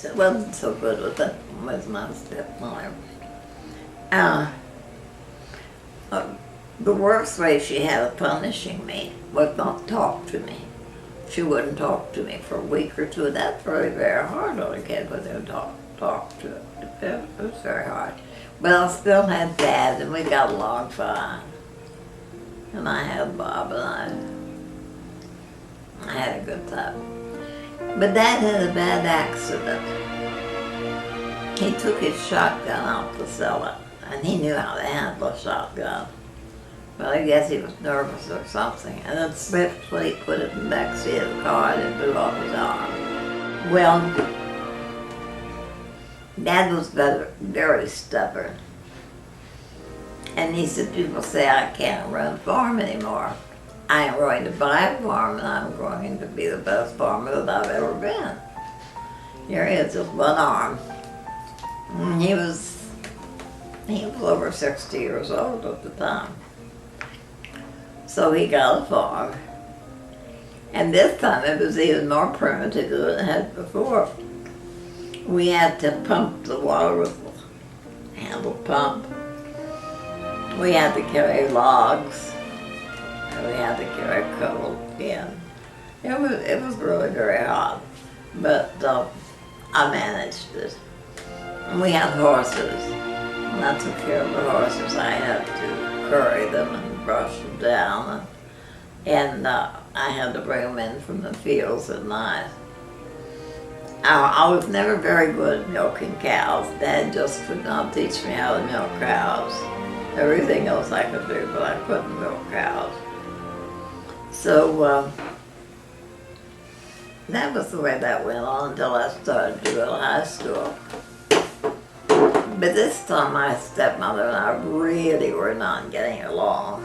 It wasn't so good with my stepmother. The worst way she had of punishing me was not talk to me. She wouldn't talk to me for a week or two. That's really very hard on a kid when they talk to it. It was very hard. But I still had Dad, and we got along fine. And I had Bob, and I had a good time. But Dad had a bad accident. He took his shotgun out to sell it, and he knew how to handle a shotgun. Well, I guess he was nervous or something, and it slipped when he put it in the back seat of the car and it blew off his arm. Well, Dad was very stubborn. And he said, people say I can't run a farm anymore. I am going to buy a farm, and I'm going to be the best farmer that I've ever been. Here he is with one arm. And he was over 60 years old at the time. So he got a farm. And this time it was even more primitive than it had before. We had to pump the water with a handle pump. We had to carry logs. And we had to carry coal in. It was really very hot, but I managed it. And we had horses. When I took care of the horses, I had to curry them and brush them down. And I had to bring them in from the fields at night. I was never very good at milking cows. Dad just could not teach me how to milk cows. Everything else I could do, but I couldn't milk cows. So that was the way that went on until I started to go to high school. But this time my stepmother and I really were not getting along.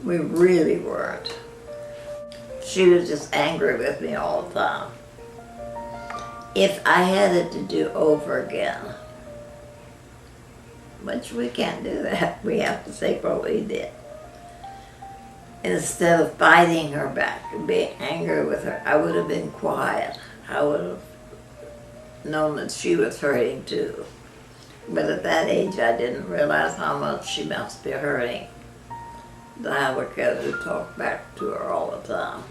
We really weren't. She was just angry with me all the time. If I had it to do over again, which we can't do that, we have to take what we did. Instead of fighting her back and being angry with her, I would have been quiet. I would have known that she was hurting too. But at that age, I didn't realize how much she must be hurting. To have a kid who talked back to her all the time.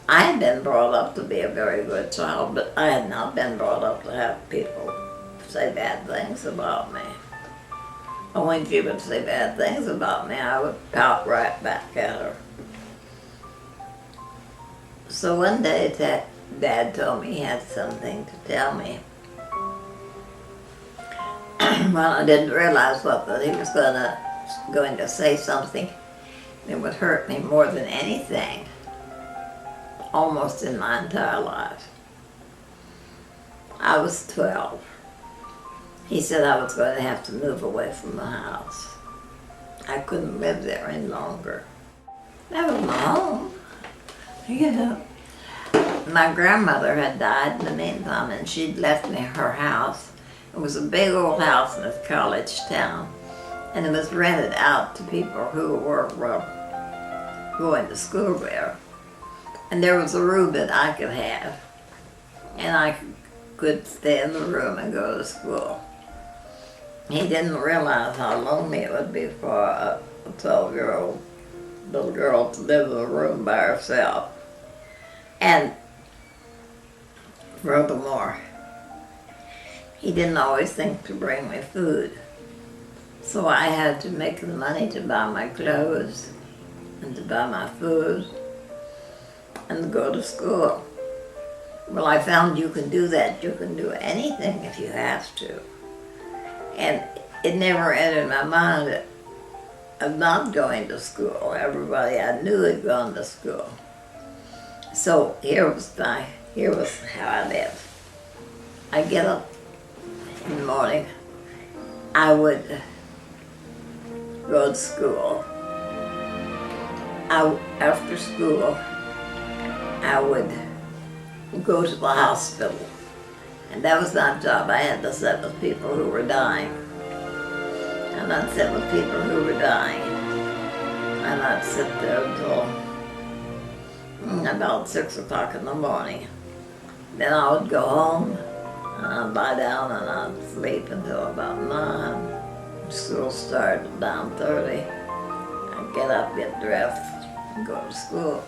I had been brought up to be a very good child, but I had not been brought up to have people say bad things about me. And when she would say bad things about me, I would pout right back at her. So one day, Dad told me he had something to tell me. Well, I didn't realize that he was going to say something that would hurt me more than anything, almost in my entire life. I was 12. He said I was going to have to move away from the house. I couldn't live there any longer. That was my home. Yeah. My grandmother had died in the meantime, and she'd left me her house. It was a big old house in this college town, and it was rented out to people who were going to school there. And there was a room that I could have, and I could stay in the room and go to school. He didn't realize how lonely it would be for a 12-year-old little girl to live in a room by herself. And furthermore, he didn't always think to bring me food. So I had to make the money to buy my clothes and to buy my food and to go to school. Well, I found you can do that. You can do anything if you have to. And it never entered my mind of not going to school. Everybody I knew had gone to school. So here was how I lived. I get up in the morning. I would go to school. After school, I would go to the hospital. And that was my job. I had to sit with people who were dying. And I'd sit with people who were dying. And I'd sit there until about 6 o'clock in the morning. Then I would go home, and I'd lie down and I'd sleep until about 9. School started at 9:30. I'd get up, get dressed, and go to school.